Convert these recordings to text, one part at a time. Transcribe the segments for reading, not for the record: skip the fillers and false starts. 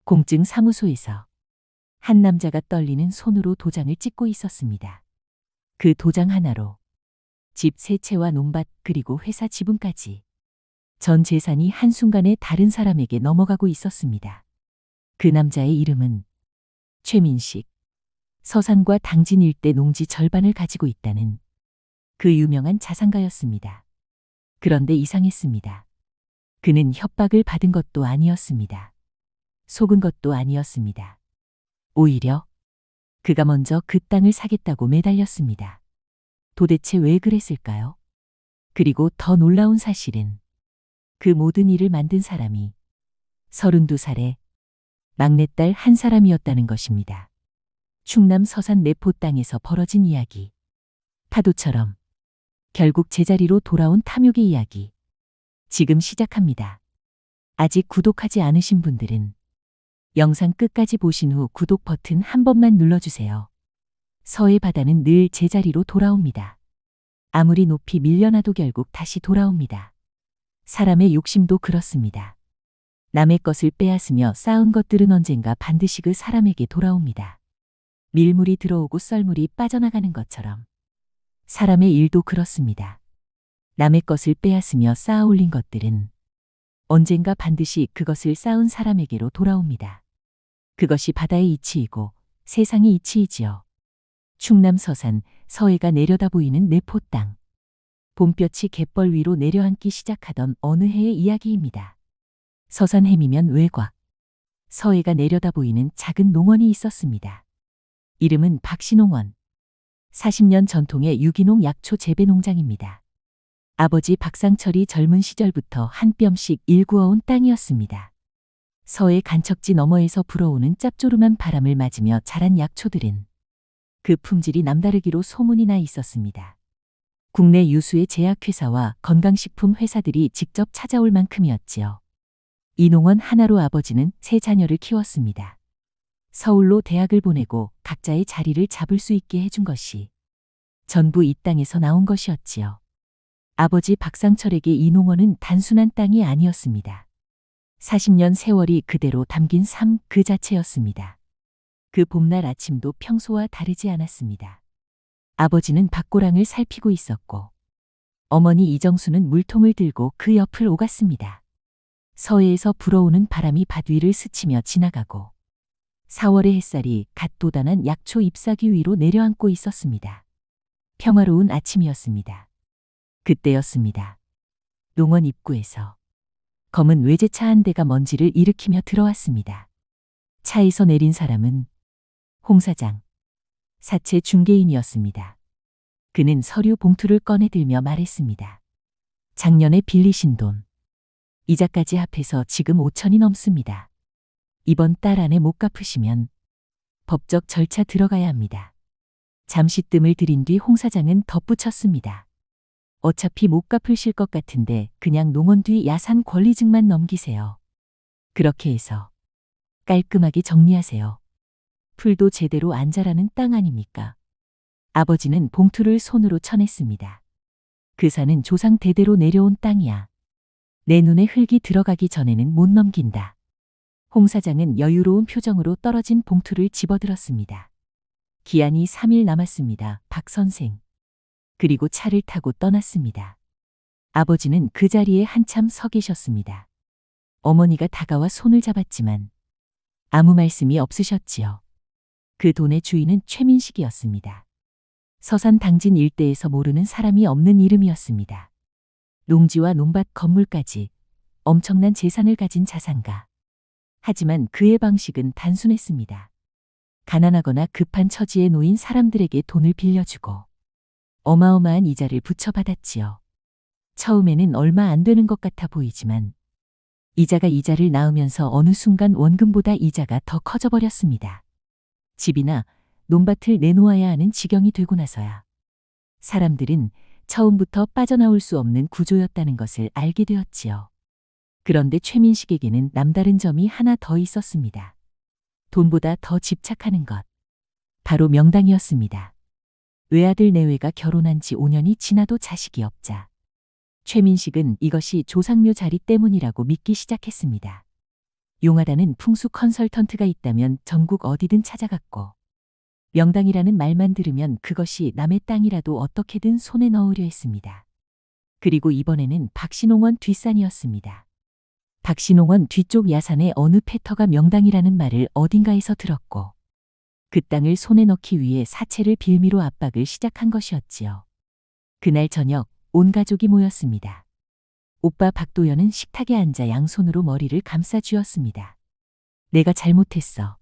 공증 사무소에서 한 남자가 떨리는 손으로 도장을 찍고 있었습니다. 그 도장 하나로 집 세 채와 논밭 그리고 회사 지분까지 전 재산이 한순간에 다른 사람에게 넘어가고 있었습니다. 그 남자의 이름은 최민식. 서산과 당진 일대 농지 절반을 가지고 있다는 그 유명한 자산가였습니다. 그런데 이상했습니다. 그는 협박을 받은 것도 아니었습니다. 속은 것도 아니었습니다. 오히려 그가 먼저 그 땅을 사겠다고 매달렸습니다. 도대체 왜 그랬을까요? 그리고 더 놀라운 사실은 그 모든 일을 만든 사람이 32살의 막내딸 한 사람이었다는 것입니다. 충남 서산 내포 땅에서 벌어진 이야기. 파도처럼 결국 제자리로 돌아온 탐욕의 이야기. 지금 시작합니다. 아직 구독하지 않으신 분들은 영상 끝까지 보신 후 구독 버튼 한 번만 눌러주세요. 서해 바다는 늘 제자리로 돌아옵니다. 아무리 높이 밀려나도 결국 다시 돌아옵니다. 사람의 욕심도 그렇습니다. 남의 것을 빼앗으며 쌓은 것들은 언젠가 반드시 그 사람에게 돌아옵니다. 밀물이 들어오고 썰물이 빠져나가는 것처럼 사람의 일도 그렇습니다. 남의 것을 빼앗으며 쌓아 올린 것들은 언젠가 반드시 그것을 쌓은 사람에게로 돌아옵니다. 그것이 바다의 이치이고 세상의 이치이지요. 충남 서산 서해가 내려다 보이는 내포 땅. 봄볕이 갯벌 위로 내려앉기 시작하던 어느 해의 이야기입니다. 서산 해미면 외곽. 서해가 내려다 보이는 작은 농원이 있었습니다. 이름은 박씨농원. 40년 전통의 유기농 약초 재배 농장입니다. 아버지 박상철이 젊은 시절부터 한 뼘씩 일구어온 땅이었습니다. 서해 간척지 너머에서 불어오는 짭조름한 바람을 맞으며 자란 약초들은 그 품질이 남다르기로 소문이 나 있었습니다. 국내 유수의 제약회사와 건강식품 회사들이 직접 찾아올 만큼이었지요. 이 농원 하나로 아버지는 세 자녀를 키웠습니다. 서울로 대학을 보내고 각자의 자리를 잡을 수 있게 해준 것이 전부 이 땅에서 나온 것이었지요. 아버지 박상철에게 이 농원은 단순한 땅이 아니었습니다. 40년 세월이 그대로 담긴 삶 그 자체였습니다. 그 봄날 아침도 평소와 다르지 않았습니다. 아버지는 밭고랑을 살피고 있었고 어머니 이정수는 물통을 들고 그 옆을 오갔습니다. 서해에서 불어오는 바람이 밭 위를 스치며 지나가고 4월의 햇살이 갓 돋아난 약초 잎사귀 위로 내려앉고 있었습니다. 평화로운 아침이었습니다. 그때였습니다. 농원 입구에서 검은 외제차 한 대가 먼지를 일으키며 들어왔습니다. 차에서 내린 사람은 홍 사장, 사채 중개인이었습니다. 그는 서류 봉투를 꺼내 들며 말했습니다. 작년에 빌리신 돈, 이자까지 합해서 지금 5천이 넘습니다. 이번 달 안에 못 갚으시면 법적 절차 들어가야 합니다. 잠시 뜸을 들인 뒤 홍 사장은 덧붙였습니다. 어차피 못 갚으실 것 같은데 그냥 농원 뒤 야산 권리증만 넘기세요. 그렇게 해서 깔끔하게 정리하세요. 풀도 제대로 안 자라는 땅 아닙니까? 아버지는 봉투를 손으로 쳐냈습니다. 그 산은 조상 대대로 내려온 땅이야. 내 눈에 흙이 들어가기 전에는 못 넘긴다. 홍 사장은 여유로운 표정으로 떨어진 봉투를 집어들었습니다. 기한이 3일 남았습니다, 박 선생. 그리고 차를 타고 떠났습니다. 아버지는 그 자리에 한참 서 계셨습니다. 어머니가 다가와 손을 잡았지만 아무 말씀이 없으셨지요. 그 돈의 주인은 최민식이었습니다. 서산 당진 일대에서 모르는 사람이 없는 이름이었습니다. 농지와 논밭 건물까지 엄청난 재산을 가진 자산가. 하지만 그의 방식은 단순했습니다. 가난하거나 급한 처지에 놓인 사람들에게 돈을 빌려주고 어마어마한 이자를 붙여받았지요. 처음에는 얼마 안 되는 것 같아 보이지만 이자가 이자를 낳으면서 어느 순간 원금보다 이자가 더 커져버렸습니다. 집이나 논밭을 내놓아야 하는 지경이 되고 나서야 사람들은 처음부터 빠져나올 수 없는 구조였다는 것을 알게 되었지요. 그런데 최민식에게는 남다른 점이 하나 더 있었습니다. 돈보다 더 집착하는 것. 바로 명당이었습니다. 외아들 내외가 결혼한 지 5년이 지나도 자식이 없자 최민식은 이것이 조상묘 자리 때문이라고 믿기 시작했습니다. 용하다는 풍수 컨설턴트가 있다면 전국 어디든 찾아갔고 명당이라는 말만 들으면 그것이 남의 땅이라도 어떻게든 손에 넣으려 했습니다. 그리고 이번에는 박신홍원 뒷산이었습니다. 박신홍원 뒤쪽 야산의 어느 패터가 명당이라는 말을 어딘가에서 들었고 그 땅을 손에 넣기 위해 사채를 빌미로 압박을 시작한 것이었지요. 그날 저녁 온 가족이 모였습니다. 오빠 박도연은 식탁에 앉아 양손으로 머리를 감싸 쥐었습니다. 내가 잘못했어.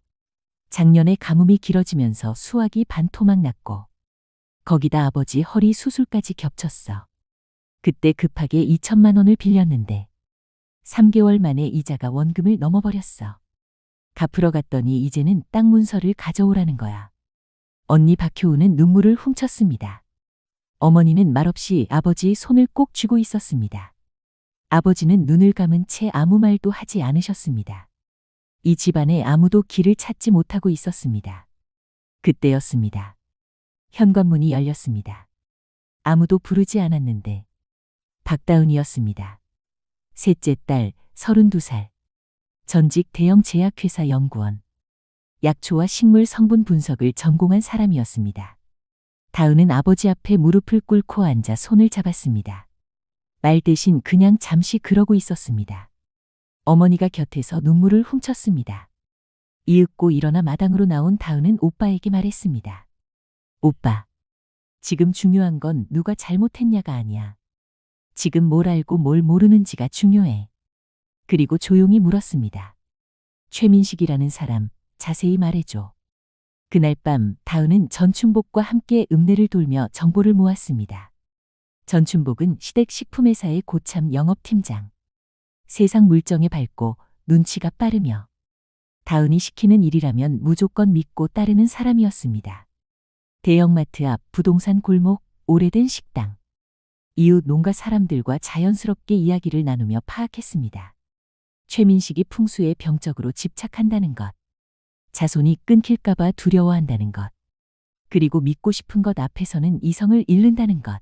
작년에 가뭄이 길어지면서 수확이 반토막 났고 거기다 아버지 허리 수술까지 겹쳤어. 그때 급하게 2천만 원을 빌렸는데 3개월 만에 이자가 원금을 넘어버렸어. 갚으러 갔더니 이제는 땅 문서를 가져오라는 거야. 언니 박효우는 눈물을 훔쳤습니다. 어머니는 말없이 아버지 손을 꼭 쥐고 있었습니다. 아버지는 눈을 감은 채 아무 말도 하지 않으셨습니다. 이 집안에 아무도 길을 찾지 못하고 있었습니다. 그때였습니다. 현관문이 열렸습니다. 아무도 부르지 않았는데 박다은이었습니다. 셋째 딸 32살. 전직 대형 제약회사 연구원. 약초와 식물 성분 분석을 전공한 사람이었습니다. 다은은 아버지 앞에 무릎을 꿇고 앉아 손을 잡았습니다. 말 대신 그냥 잠시 그러고 있었습니다. 어머니가 곁에서 눈물을 훔쳤습니다. 이윽고 일어나 마당으로 나온 다은은 오빠에게 말했습니다. 오빠, 지금 중요한 건 누가 잘못했냐가 아니야. 지금 뭘 알고 뭘 모르는지가 중요해. 그리고 조용히 물었습니다. 최민식이라는 사람, 자세히 말해줘. 그날 밤 다은은 전춘복과 함께 읍내를 돌며 정보를 모았습니다. 전춘복은 시댁 식품회사의 고참 영업팀장. 세상 물정에 밝고 눈치가 빠르며 다은이 시키는 일이라면 무조건 믿고 따르는 사람이었습니다. 대형마트 앞 부동산 골목, 오래된 식당. 이웃 농가 사람들과 자연스럽게 이야기를 나누며 파악했습니다. 최민식이 풍수에 병적으로 집착한다는 것. 자손이 끊길까봐 두려워한다는 것. 그리고 믿고 싶은 것 앞에서는 이성을 잃는다는 것.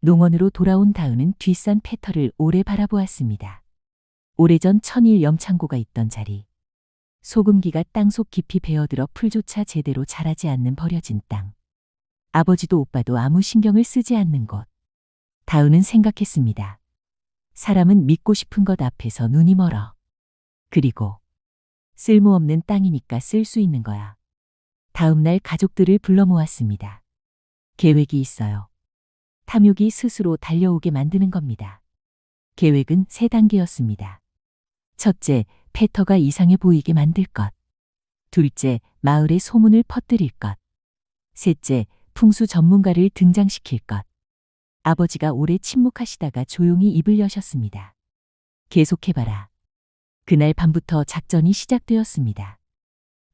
농원으로 돌아온 다은은 뒷산 패터를 오래 바라보았습니다. 오래전 천일 염창고가 있던 자리. 소금기가 땅속 깊이 베어들어 풀조차 제대로 자라지 않는 버려진 땅. 아버지도 오빠도 아무 신경을 쓰지 않는 곳. 다은은 생각했습니다. 사람은 믿고 싶은 것 앞에서 눈이 멀어. 그리고 쓸모없는 땅이니까 쓸 수 있는 거야. 다음 날 가족들을 불러 모았습니다. 계획이 있어요. 탐욕이 스스로 달려오게 만드는 겁니다. 계획은 3단계였습니다. 첫째, 패터가 이상해 보이게 만들 것. 둘째, 마을에 소문을 퍼뜨릴 것. 셋째, 풍수 전문가를 등장시킬 것. 아버지가 오래 침묵하시다가 조용히 입을 여셨습니다. 계속해봐라. 그날 밤부터 작전이 시작되었습니다.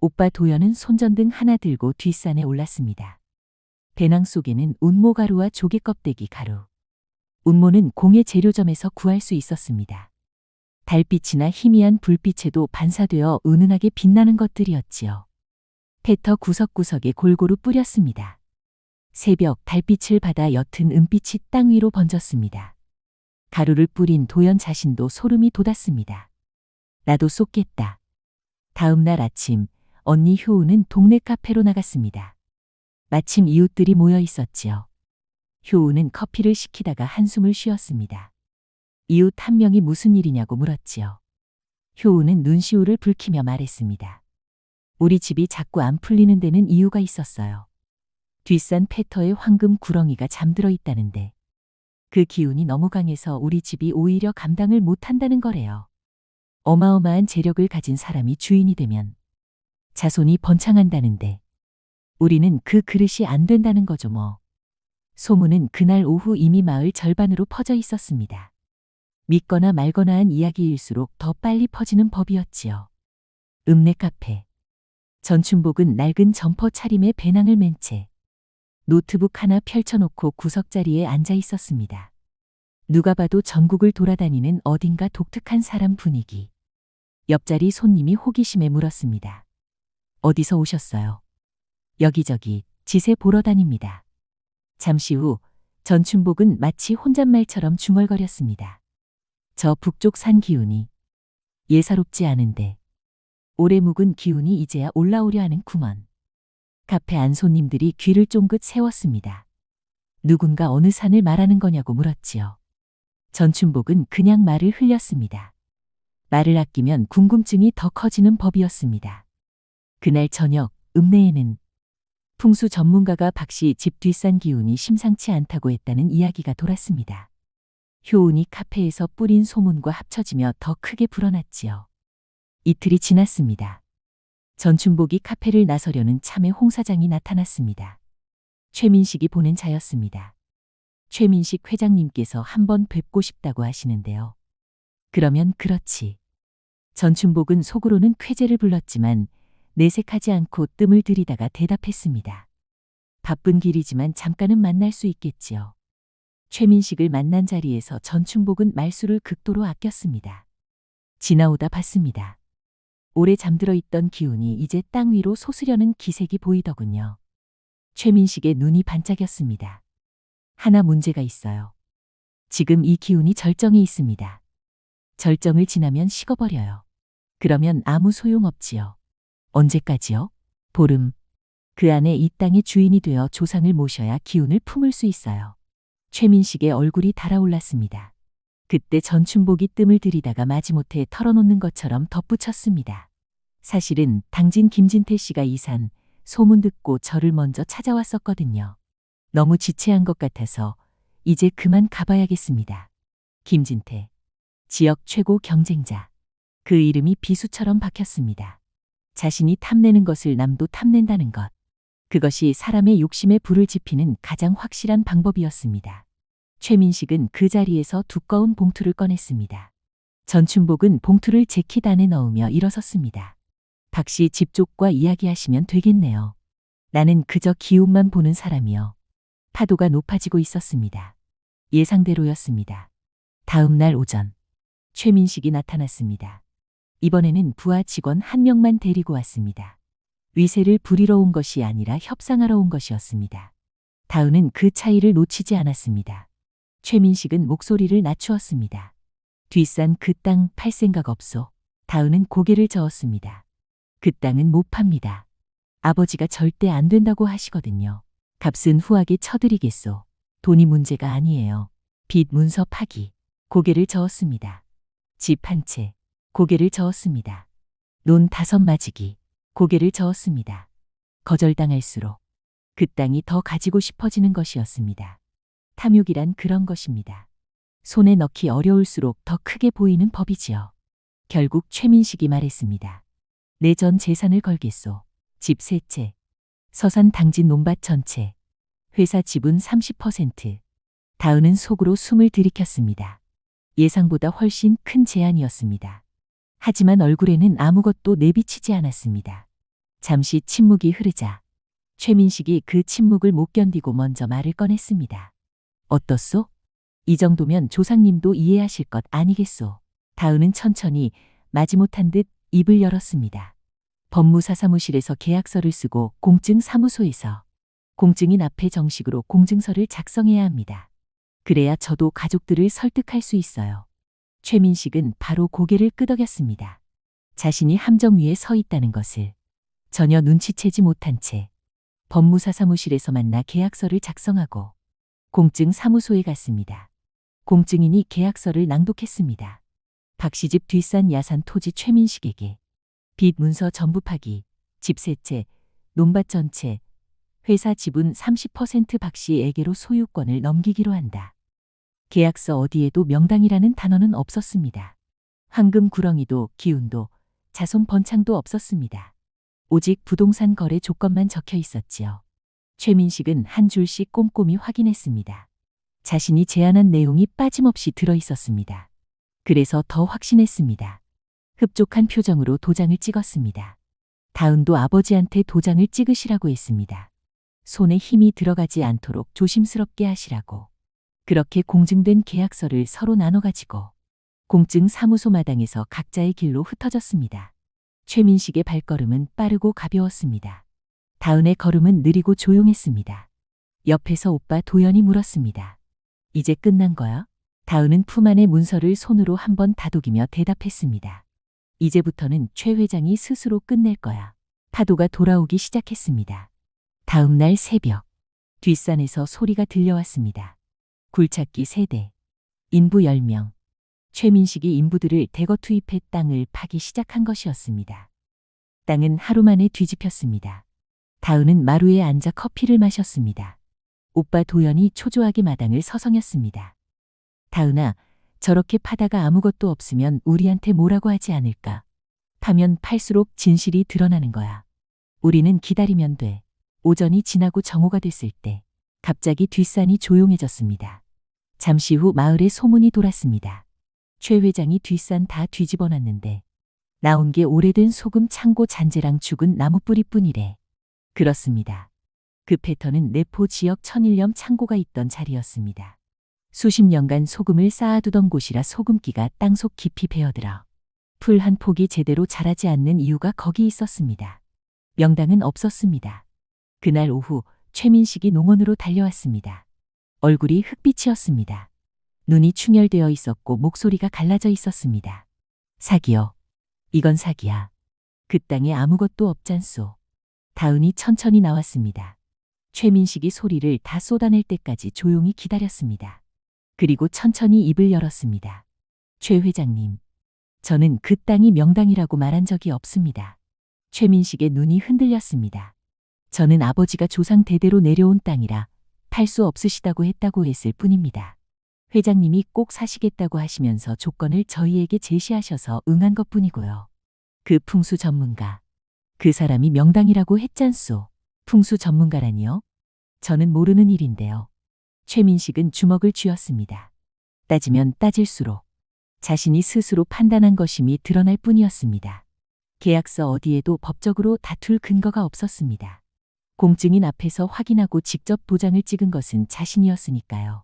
오빠 도연은 손전등 하나 들고 뒷산에 올랐습니다. 배낭 속에는 운모가루와 조개껍데기 가루. 운모는 공예 재료점에서 구할 수 있었습니다. 달빛이나 희미한 불빛에도 반사되어 은은하게 빛나는 것들이었지요. 패터 구석구석에 골고루 뿌렸습니다. 새벽 달빛을 받아 옅은 은빛이 땅 위로 번졌습니다. 가루를 뿌린 도연 자신도 소름이 돋았습니다. 나도 쏟겠다. 다음 날 아침 언니 효우는 동네 카페로 나갔습니다. 마침 이웃들이 모여 있었지요. 효우는 커피를 시키다가 한숨을 쉬었습니다. 이웃 한 명이 무슨 일이냐고 물었지요. 효우는 눈시울을 붉히며 말했습니다. 우리 집이 자꾸 안 풀리는 데는 이유가 있었어요. 뒷산 패터에 황금 구렁이가 잠들어 있다는데 그 기운이 너무 강해서 우리 집이 오히려 감당을 못한다는 거래요. 어마어마한 재력을 가진 사람이 주인이 되면 자손이 번창한다는데 우리는 그 그릇이 안 된다는 거죠 뭐. 소문은 그날 오후 이미 마을 절반으로 퍼져 있었습니다. 믿거나 말거나 한 이야기일수록 더 빨리 퍼지는 법이었지요. 읍내 카페. 전춘복은 낡은 점퍼 차림에 배낭을 맨 채 노트북 하나 펼쳐놓고 구석자리에 앉아 있었습니다. 누가 봐도 전국을 돌아다니는 어딘가 독특한 사람 분위기. 옆자리 손님이 호기심에 물었습니다. 어디서 오셨어요? 여기저기 지세 보러 다닙니다. 잠시 후 전춘복은 마치 혼잣말처럼 중얼거렸습니다. 저 북쪽 산 기운이 예사롭지 않은데 오래 묵은 기운이 이제야 올라오려 하는 kum원. 카페 안 손님들이 귀를 쫑긋 세웠습니다. 누군가 어느 산을 말하는 거냐고 물었지요. 전춘복은 그냥 말을 흘렸습니다. 말을 아끼면 궁금증이 더 커지는 법이었습니다. 그날 저녁 읍내에는 풍수 전문가가 박씨 집 뒷산 기운이 심상치 않다고 했다는 이야기가 돌았습니다. 효운이 카페에서 뿌린 소문과 합쳐지며 더 크게 불어났지요. 이틀이 지났습니다. 전춘복이 카페를 나서려는 참에 홍 사장이 나타났습니다. 최민식이 보낸 자였습니다. 최민식 회장님께서 한번 뵙고 싶다고 하시는데요. 그러면 그렇지. 전춘복은 속으로는 쾌재를 불렀지만 내색하지 않고 뜸을 들이다가 대답했습니다. 바쁜 길이지만 잠깐은 만날 수 있겠지요. 최민식을 만난 자리에서 전춘복은 말수를 극도로 아꼈습니다. 지나오다 봤습니다. 오래 잠들어 있던 기운이 이제 땅 위로 솟으려는 기색이 보이더군요. 최민식의 눈이 반짝였습니다. 하나 문제가 있어요. 지금 이 기운이 절정에 있습니다. 절정을 지나면 식어버려요. 그러면 아무 소용없지요. 언제까지요? 보름. 그 안에 이 땅의 주인이 되어 조상을 모셔야 기운을 품을 수 있어요. 최민식의 얼굴이 달아올랐습니다. 그때 전춘복이 뜸을 들이다가 마지못해 털어놓는 것처럼 덧붙였습니다. 사실은 당진 김진태 씨가 이 산 소문 듣고 저를 먼저 찾아왔었거든요. 너무 지체한 것 같아서 이제 그만 가봐야겠습니다. 김진태. 지역 최고 경쟁자. 그 이름이 비수처럼 박혔습니다. 자신이 탐내는 것을 남도 탐낸다는 것. 그것이 사람의 욕심에 불을 지피는 가장 확실한 방법이었습니다. 최민식은 그 자리에서 두꺼운 봉투를 꺼냈습니다. 전춘복은 봉투를 재킷 안에 넣으며 일어섰습니다. 박씨 집 쪽과 이야기하시면 되겠네요. 나는 그저 기운만 보는 사람이요. 파도가 높아지고 있었습니다. 예상대로였습니다. 다음 날 오전 최민식이 나타났습니다. 이번에는 부하 직원 한 명만 데리고 왔습니다. 위세를 부리러 온 것이 아니라 협상하러 온 것이었습니다. 다은은 그 차이를 놓치지 않았습니다. 최민식은 목소리를 낮추었습니다. 뒷산 그 땅 팔 생각 없소. 다은은 고개를 저었습니다. 그 땅은 못 팝니다. 아버지가 절대 안 된다고 하시거든요. 값은 후하게 쳐드리겠소. 돈이 문제가 아니에요. 빚 문서 파기. 고개를 저었습니다. 집 한 채. 고개를 저었습니다. 논 5 맞이기. 고개를 저었습니다. 거절당할수록 그 땅이 더 가지고 싶어지는 것이었습니다. 탐욕이란 그런 것입니다. 손에 넣기 어려울수록 더 크게 보이는 법이지요. 결국 최민식이 말했습니다. 내 전 재산을 걸겠소. 집 3채. 서산 당진 논밭 전체. 회사 지분 30%. 다은은 속으로 숨을 들이켰습니다. 예상보다 훨씬 큰 제안이었습니다. 하지만 얼굴에는 아무것도 내비치지 않았습니다. 잠시 침묵이 흐르자 최민식이 그 침묵을 못 견디고 먼저 말을 꺼냈습니다. 어떻소? 이 정도면 조상님도 이해하실 것 아니겠소. 다은은 천천히 마지못한 듯 입을 열었습니다. 법무사 사무실에서 계약서를 쓰고 공증 사무소에서 공증인 앞에 정식으로 공증서를 작성해야 합니다. 그래야 저도 가족들을 설득할 수 있어요. 최민식은 바로 고개를 끄덕였습니다. 자신이 함정 위에 서 있다는 것을 전혀 눈치채지 못한 채 법무사 사무실에서 만나 계약서를 작성하고 공증 사무소에 갔습니다. 공증인이 계약서를 낭독했습니다. 박씨 집 뒷산 야산 토지 최민식에게 빚 문서 전부 파기, 집 3채, 논밭 전체, 회사 지분 30% 박씨에게로 소유권을 넘기기로 한다. 계약서 어디에도 명당이라는 단어는 없었습니다. 황금 구렁이도 기운도 자손 번창도 없었습니다. 오직 부동산 거래 조건만 적혀 있었지요. 최민식은 한 줄씩 꼼꼼히 확인했습니다. 자신이 제안한 내용이 빠짐없이 들어 있었습니다. 그래서 더 확신했습니다. 흡족한 표정으로 도장을 찍었습니다. 다은도 아버지한테 도장을 찍으시라고 했습니다. 손에 힘이 들어가지 않도록 조심스럽게 하시라고. 그렇게 공증된 계약서를 서로 나눠가지고 공증 사무소 마당에서 각자의 길로 흩어졌습니다. 최민식의 발걸음은 빠르고 가벼웠습니다. 다은의 걸음은 느리고 조용했습니다. 옆에서 오빠 도연이 물었습니다. 이제 끝난 거야? 다은은 품 안의 문서를 손으로 한번 다독이며 대답했습니다. 이제부터는 최 회장이 스스로 끝낼 거야. 파도가 돌아오기 시작했습니다. 다음 날 새벽, 뒷산에서 소리가 들려왔습니다. 굴착기 3대, 인부 10명. 최민식이 인부들을 대거 투입해 땅을 파기 시작한 것이었습니다. 땅은 하루 만에 뒤집혔습니다. 다은은 마루에 앉아 커피를 마셨습니다. 오빠 도연이 초조하게 마당을 서성였습니다. 다은아, 저렇게 파다가 아무것도 없으면 우리한테 뭐라고 하지 않을까? 파면 팔수록 진실이 드러나는 거야. 우리는 기다리면 돼. 오전이 지나고 정오가 됐을 때 갑자기 뒷산이 조용해졌습니다. 잠시 후 마을에 소문이 돌았습니다. 최 회장이 뒷산 다 뒤집어 놨는데 나온 게 오래된 소금 창고 잔재랑 죽은 나무뿌리뿐이래. 그렇습니다. 그 패턴은 내포 지역 천일염 창고가 있던 자리였습니다. 수십 년간 소금을 쌓아두던 곳이라 소금기가 땅속 깊이 배어들어 풀 한 폭이 제대로 자라지 않는 이유가 거기 있었습니다. 명당은 없었습니다. 그날 오후 최민식이 농원으로 달려왔습니다. 얼굴이 흑빛이었습니다. 눈이 충혈되어 있었고 목소리가 갈라져 있었습니다. 사기요. 이건 사기야. 그 땅에 아무것도 없잖소. 다은이 천천히 나왔습니다. 최민식이 소리를 다 쏟아낼 때까지 조용히 기다렸습니다. 그리고 천천히 입을 열었습니다. 최 회장님, 저는 그 땅이 명당이라고 말한 적이 없습니다. 최민식의 눈이 흔들렸습니다. 저는 아버지가 조상 대대로 내려온 땅이라 팔 수 없으시다고 했다고 했을 뿐입니다. 회장님이 꼭 사시겠다고 하시면서 조건을 저희에게 제시하셔서 응한 것뿐이고요. 그 풍수 전문가, 그 사람이 명당이라고 했잖소. 풍수 전문가라니요? 저는 모르는 일인데요. 최민식은 주먹을 쥐었습니다. 따지면 따질수록 자신이 스스로 판단한 것임이 드러날 뿐이었습니다. 계약서 어디에도 법적으로 다툴 근거가 없었습니다. 공증인 앞에서 확인하고 직접 도장을 찍은 것은 자신이었으니까요.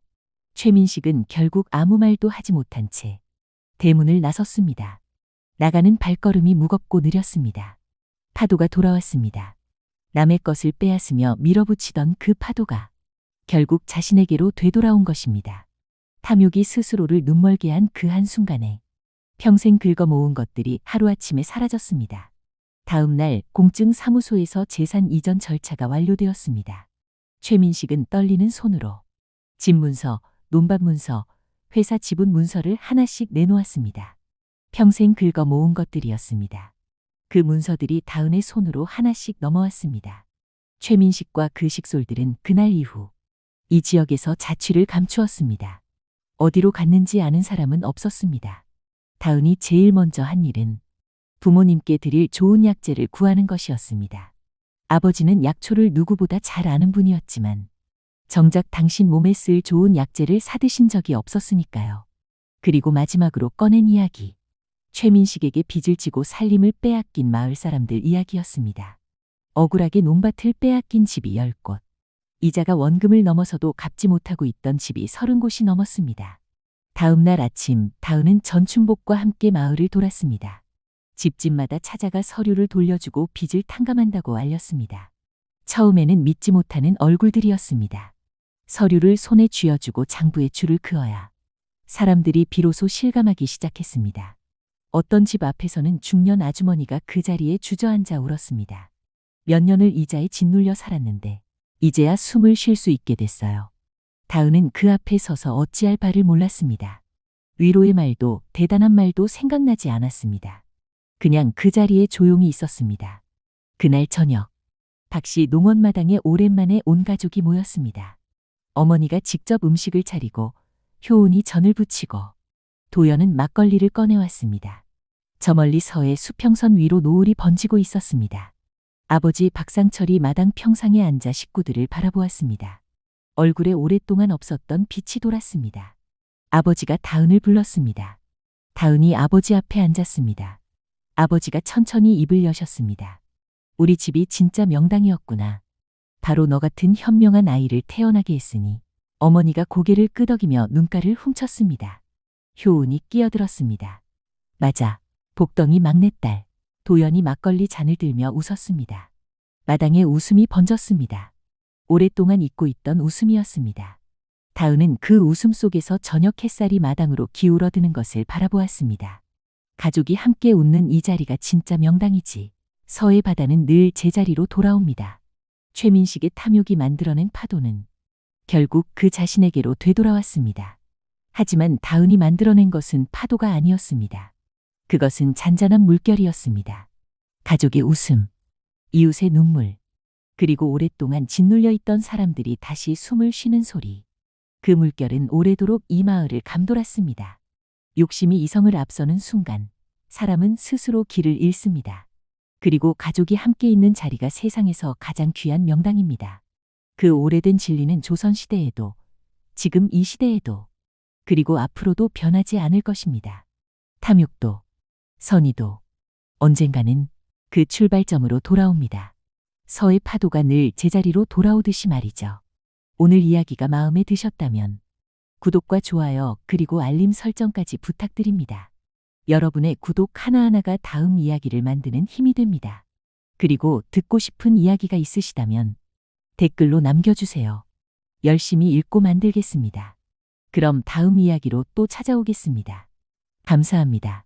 최민식은 결국 아무 말도 하지 못한 채 대문을 나섰습니다. 나가는 발걸음이 무겁고 느렸습니다. 파도가 돌아왔습니다. 남의 것을 빼앗으며 밀어붙이던 그 파도가 결국 자신에게로 되돌아온 것입니다. 탐욕이 스스로를 눈멀게 한 그 한순간에 평생 긁어모은 것들이 하루아침에 사라졌습니다. 다음 날 공증 사무소에서 재산 이전 절차가 완료되었습니다. 최민식은 떨리는 손으로 집 문서, 논밭 문서, 회사 지분 문서를 하나씩 내놓았습니다. 평생 긁어모은 것들이었습니다. 그 문서들이 다은의 손으로 하나씩 넘어왔습니다. 최민식과 그 식솔들은 그날 이후 이 지역에서 자취를 감추었습니다. 어디로 갔는지 아는 사람은 없었습니다. 다은이 제일 먼저 한 일은 부모님께 드릴 좋은 약재를 구하는 것이었습니다. 아버지는 약초를 누구보다 잘 아는 분이었지만 정작 당신 몸에 쓸 좋은 약재를 사드신 적이 없었으니까요. 그리고 마지막으로 꺼낸 이야기. 최민식에게 빚을 지고 살림을 빼앗긴 마을 사람들 이야기였습니다. 억울하게 논밭을 빼앗긴 집이 10곳. 이자가 원금을 넘어서도 갚지 못하고 있던 집이 30곳이 넘었습니다. 다음 날 아침 다은은 전춘복과 함께 마을을 돌았습니다. 집집마다 찾아가 서류를 돌려주고 빚을 탕감한다고 알렸습니다. 처음에는 믿지 못하는 얼굴들이었습니다. 서류를 손에 쥐어주고 장부에 줄을 그어야 사람들이 비로소 실감하기 시작했습니다. 어떤 집 앞에서는 중년 아주머니가 그 자리에 주저앉아 울었습니다. 몇 년을 이자에 짓눌려 살았는데 이제야 숨을 쉴 수 있게 됐어요. 다은은 그 앞에 서서 어찌할 바를 몰랐습니다. 위로의 말도 대단한 말도 생각나지 않았습니다. 그냥 그 자리에 조용히 있었습니다. 그날 저녁, 박씨 농원마당에 오랜만에 온 가족이 모였습니다. 어머니가 직접 음식을 차리고 효은이 전을 부치고 도연은 막걸리를 꺼내왔습니다. 저 멀리 서해 수평선 위로 노을이 번지고 있었습니다. 아버지 박상철이 마당 평상에 앉아 식구들을 바라보았습니다. 얼굴에 오랫동안 없었던 빛이 돌았습니다. 아버지가 다은을 불렀습니다. 다은이 아버지 앞에 앉았습니다. 아버지가 천천히 입을 여셨습니다. 우리 집이 진짜 명당이었구나. 바로 너 같은 현명한 아이를 태어나게 했으니. 어머니가 고개를 끄덕이며 눈가를 훔쳤습니다. 효은이 끼어들었습니다. 맞아. 복덩이 막내딸. 도연이 막걸리 잔을 들며 웃었습니다. 마당에 웃음이 번졌습니다. 오랫동안 잊고 있던 웃음이었습니다. 다은은 그 웃음 속에서 저녁 햇살이 마당으로 기울어드는 것을 바라보았습니다. 가족이 함께 웃는 이 자리가 진짜 명당이지. 서해 바다는 늘 제자리로 돌아옵니다. 최민식의 탐욕이 만들어낸 파도는 결국 그 자신에게로 되돌아왔습니다. 하지만 다은이 만들어낸 것은 파도가 아니었습니다. 그것은 잔잔한 물결이었습니다. 가족의 웃음, 이웃의 눈물, 그리고 오랫동안 짓눌려 있던 사람들이 다시 숨을 쉬는 소리. 그 물결은 오래도록 이 마을을 감돌았습니다. 욕심이 이성을 앞서는 순간, 사람은 스스로 길을 잃습니다. 그리고 가족이 함께 있는 자리가 세상에서 가장 귀한 명당입니다. 그 오래된 진리는 조선시대에도, 지금 이 시대에도, 그리고 앞으로도 변하지 않을 것입니다. 탐욕도, 선의도, 언젠가는 그 출발점으로 돌아옵니다. 서해 파도가 늘 제자리로 돌아오듯이 말이죠. 오늘 이야기가 마음에 드셨다면 구독과 좋아요 그리고 알림 설정까지 부탁드립니다. 여러분의 구독 하나하나가 다음 이야기를 만드는 힘이 됩니다. 그리고 듣고 싶은 이야기가 있으시다면 댓글로 남겨주세요. 열심히 읽고 만들겠습니다. 그럼 다음 이야기로 또 찾아오겠습니다. 감사합니다.